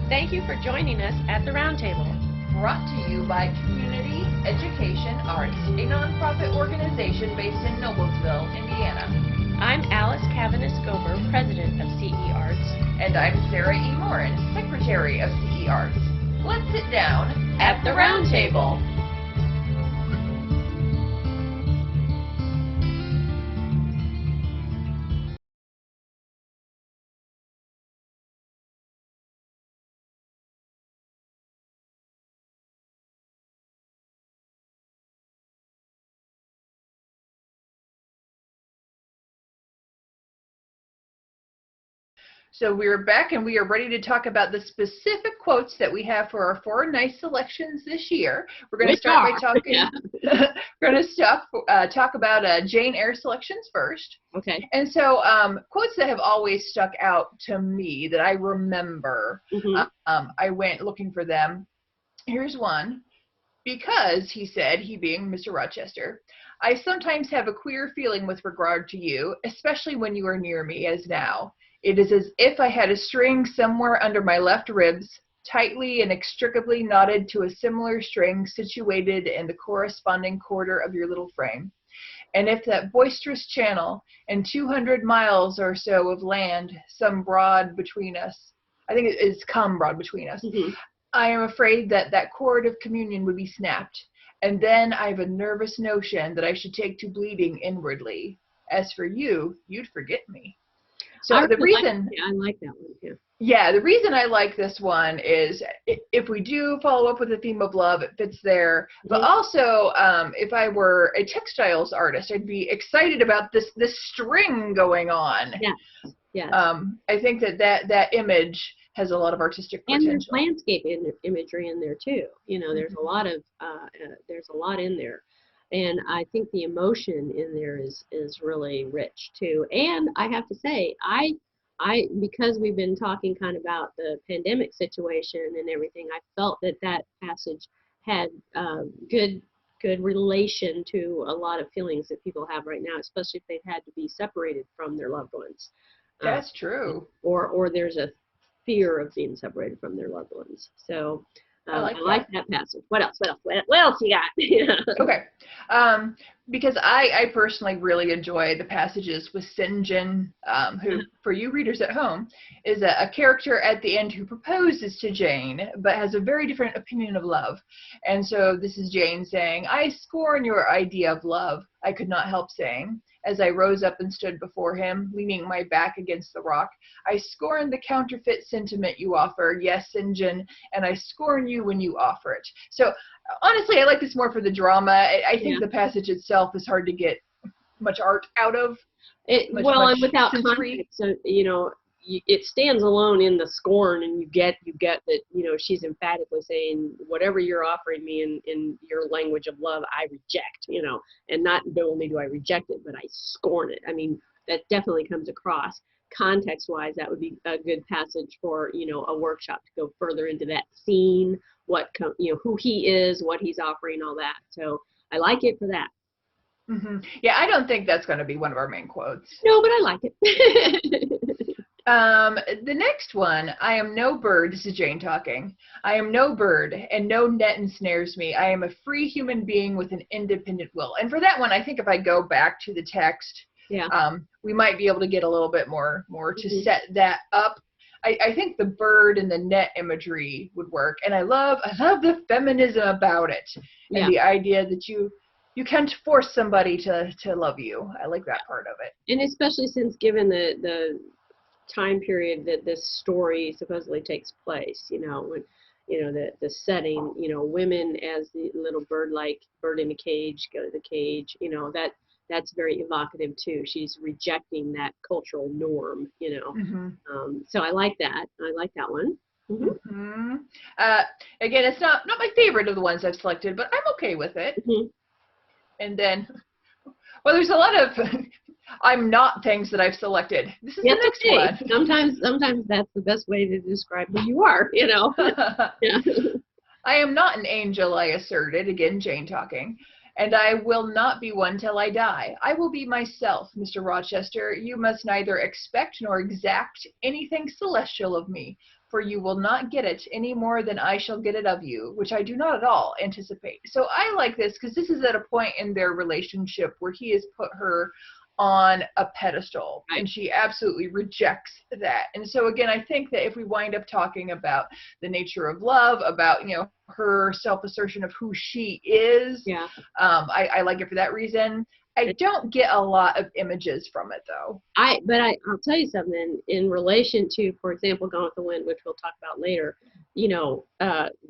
Thank you for joining us at the Roundtable. Brought to you by Community Education Arts, a nonprofit organization based in Noblesville, Indiana. I'm Alice Cavanis-Gober, president of CEArts. And I'm Sarah E. Morin, secretary of CEArts. Let's sit down at the Roundtable. So we're back and we are ready to talk about the specific quotes that we have for our 4 nice selections this year. We're going to start by talking. Yeah. We're going to talk about Jane Eyre selections first. Okay. And so quotes that have always stuck out to me that I remember. I went looking for them. Here's one. Because, he said, he being Mr. Rochester, I sometimes have a queer feeling with regard to you, especially when you are near me, as now. It is as if I had a string somewhere under my left ribs, tightly and inextricably knotted to a similar string situated in the corresponding quarter of your little frame. And if that boisterous channel and 200 miles or so of land, some broad between us, I think it is come broad between us, I am afraid that that cord of communion would be snapped, and then I've a nervous notion that I should take to bleeding inwardly. As for you, you'd forget me. So I like that one too. Yeah, the reason I like this one is if we do follow up with the theme of love, it fits there. But also, if I were a textiles artist, I'd be excited about this string going on. Yeah. I think that image has a lot of artistic potential. And there's landscape imagery in there too. You know, there's a lot in there. And I think the emotion in there is really rich too. And I have to say, I because we've been talking kind of about the pandemic situation and everything, I felt that passage had good relation to a lot of feelings that people have right now, especially if they've had to be separated from their loved ones. That's true. Or there's a fear of being separated from their loved ones. So I like that passage. What else you got? Okay. Because I personally really enjoy the passages with St. John, who, for you readers at home, is a character at the end who proposes to Jane, but has a very different opinion of love. And so this is Jane saying, I scorn your idea of love, I could not help saying, as I rose up and stood before him, leaning my back against the rock. I scorn the counterfeit sentiment you offer, yes, St. John, and I scorn you when you offer it. So honestly, I like this more for the drama. I think the passage itself is hard to get much art out of. And without context, so, you know, it stands alone in the scorn, and you get that, you know, she's emphatically saying, whatever you're offering me in your language of love, I reject, you know, and not only do I reject it, but I scorn it. I mean, that definitely comes across. Context-wise, that would be a good passage for, you know, a workshop to go further into that scene, who he is, what he's offering, all that. So I like it for that. Yeah, I don't think that's going to be one of our main quotes. No, but I like it. The next one, I am no bird, this is Jane talking. I am no bird, and no net ensnares me. I am a free human being with an independent will. And for that one, I think if I go back to the text, we might be able to get a little bit more to set that up. I think the bird and the net imagery would work. And I love the feminism about it. And the idea that you can't force somebody to love you. I like that part of it. And especially since given the time period that this story supposedly takes place, you know, when, you know, the setting, you know, women as the little bird in a cage, go to the cage, you know, that's very evocative too. She's rejecting that cultural norm, you know. So I like that. I like that one. Again, it's not my favorite of the ones I've selected, but I'm okay with it. And then, well, there's a lot of I'm not things that I've selected. This is the next one. Sometimes that's the best way to describe who you are, you know. I am not an angel, I asserted, again Jane talking, and I will not be one till I die. I will be myself, Mr. Rochester. You must neither expect nor exact anything celestial of me. for you will not get it any more than I shall get it of you, which I do not at all anticipate. So I like this because this is at a point in their relationship where he has put her on a pedestal, right. and she absolutely rejects that. And so again, I think that if we wind up talking about the nature of love, about, you know, her self-assertion of who she is, Yeah. I like it for that reason. I don't get a lot of images from it, though. But I'll tell you something in relation to, for example, Gone with the Wind, which we'll talk about later. You know,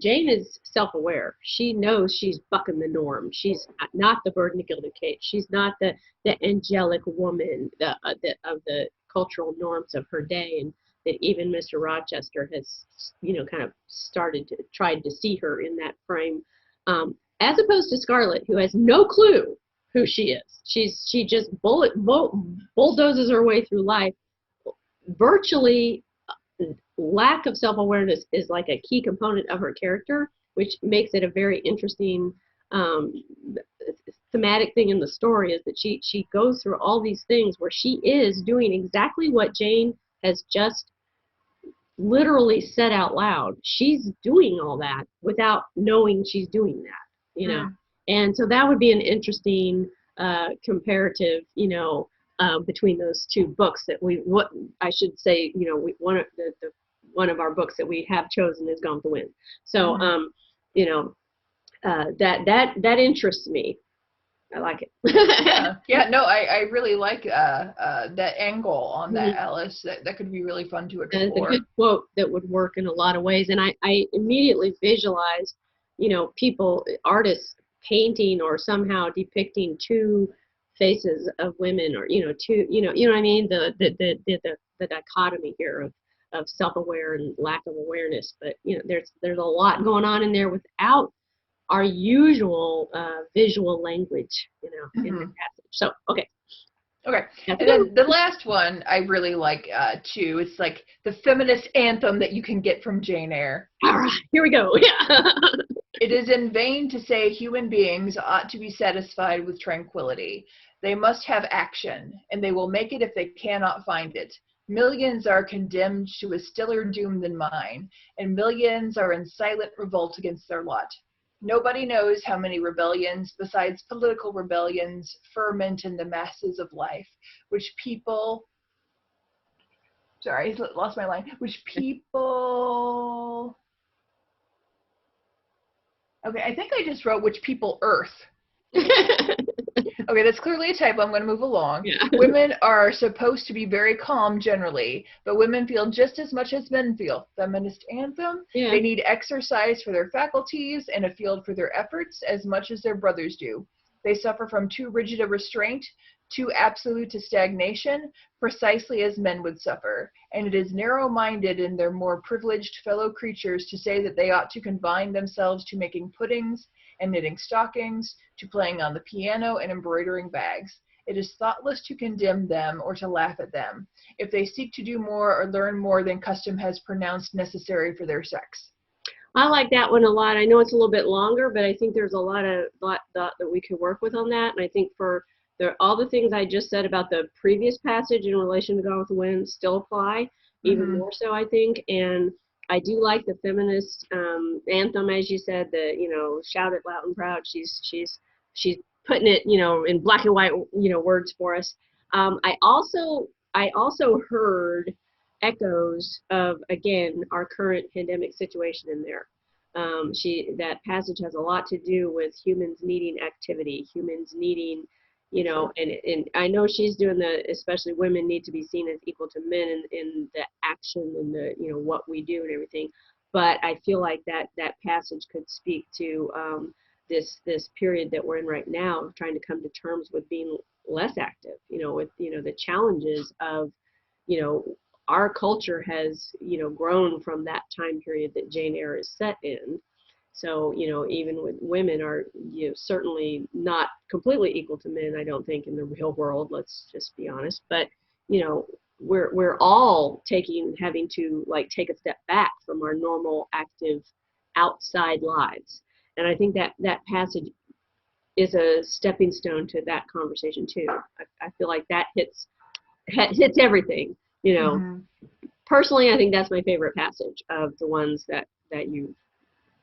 Jane is self-aware. She knows she's bucking the norm. She's not the bird in the gilded cage. She's not the angelic woman of the cultural norms of her day, and that even Mr. Rochester has, you know, kind of tried to see her in that frame, as opposed to Scarlett, who has no clue who she is. She just bulldozes her way through life. Virtually, lack of self-awareness is like a key component of her character, which makes it a very interesting thematic thing in the story, is that she goes through all these things where she is doing exactly what Jane has just literally said out loud. She's doing all that without knowing she's doing that, you know. And so that would be an interesting comparative, you know, between those two books that I should say, you know, one of our books that we have chosen is Gone with the Wind. So, you know, that interests me. I like it. Yeah, no, I really like that angle on that, Alice. That could be really fun to explore. And it's a good quote that would work in a lot of ways. And I immediately visualized, you know, artists painting or somehow depicting two faces of women, or, you know, you know what I mean? The dichotomy here of self-aware and lack of awareness. But, you know, there's a lot going on in there without our usual visual language, you know, in the passage. So, okay. And then the last one I really like too. It's like the feminist anthem that you can get from Jane Eyre. All right, here we go. Yeah. It is in vain to say human beings ought to be satisfied with tranquility. They must have action, and they will make it if they cannot find it. Millions are condemned to a stiller doom than mine, and millions are in silent revolt against their lot. Nobody knows how many rebellions, besides political rebellions, ferment in the masses of life, which people, sorry, I lost my line, okay, I think I just wrote which people earth. Okay, that's clearly a typo. I'm going to move along. Yeah. Women are supposed to be very calm generally, but women feel just as much as men feel. Feminist anthem. Yeah. They need exercise for their faculties and a field for their efforts as much as their brothers do. They suffer from too rigid a restraint, too absolute a stagnation, precisely as men would suffer. And it is narrow-minded in their more privileged fellow creatures to say that they ought to confine themselves to making puddings and knitting stockings, to playing on the piano and embroidering bags. It is thoughtless to condemn them or to laugh at them, if they seek to do more or learn more than custom has pronounced necessary for their sex. I like that one a lot. I know it's a little bit longer, but I think there's a lot that we could work with on that. And I think all the things I just said about the previous passage in relation to Gone with the Wind still apply, even more so, I think. And I do like the feminist anthem, as you said, you know, shout it loud and proud. She's putting it, you know, in black and white, you know, words for us. I also heard echoes of, again, our current pandemic situation in there. That passage has a lot to do with humans needing activity, humans needing, you know, and I know she's doing especially women need to be seen as equal to men in the action and the, you know, what we do and everything. But I feel like that passage could speak to this period that we're in right now, of trying to come to terms with being less active, you know, with, you know, the challenges of, you know, our culture has, you know, grown from that time period that Jane Eyre is set in. So, you know, even with women are, you know, certainly not completely equal to men, I don't think, in the real world, let's just be honest. But, you know, we're all having to like take a step back from our normal active outside lives. And I think that passage is a stepping stone to that conversation too. I feel like that hits everything, you know. personally, I think that's my favorite passage of the ones that you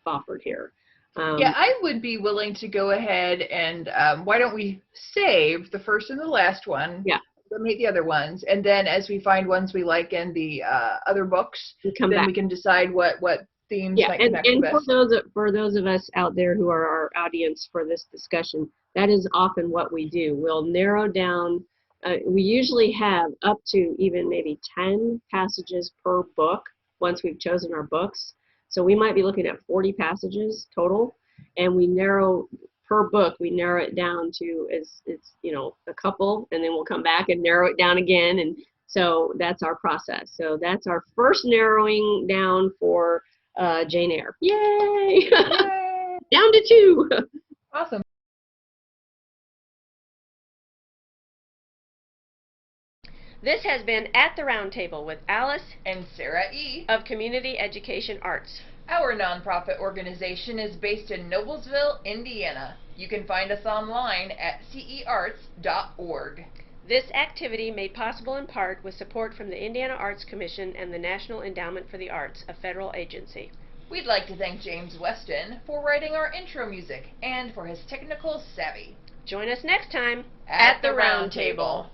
offered here. Yeah, I would be willing to go ahead and why don't we save the first and the last one? Yeah. Eliminate the other ones, and then as we find ones we like in the other books, then back. We can decide what themes might connect and the best. for those of us out there who are our audience for this discussion, that is often what we do. We'll narrow down. We usually have up to even maybe 10 passages per book once we've chosen our books. So we might be looking at 40 passages total, and we narrow per book. We narrow it down to it's a couple, and then we'll come back and narrow it down again. And so that's our process. So that's our first narrowing down for Jane Eyre. Yay! Yay! Down to 2. Awesome. This has been At the Round Table with Alice and Sarah E. of Community Education Arts. Our nonprofit organization is based in Noblesville, Indiana. You can find us online at CEArts.org. This activity made possible in part with support from the Indiana Arts Commission and the National Endowment for the Arts, a federal agency. We'd like to thank James Weston for writing our intro music and for his technical savvy. Join us next time at the Round Table.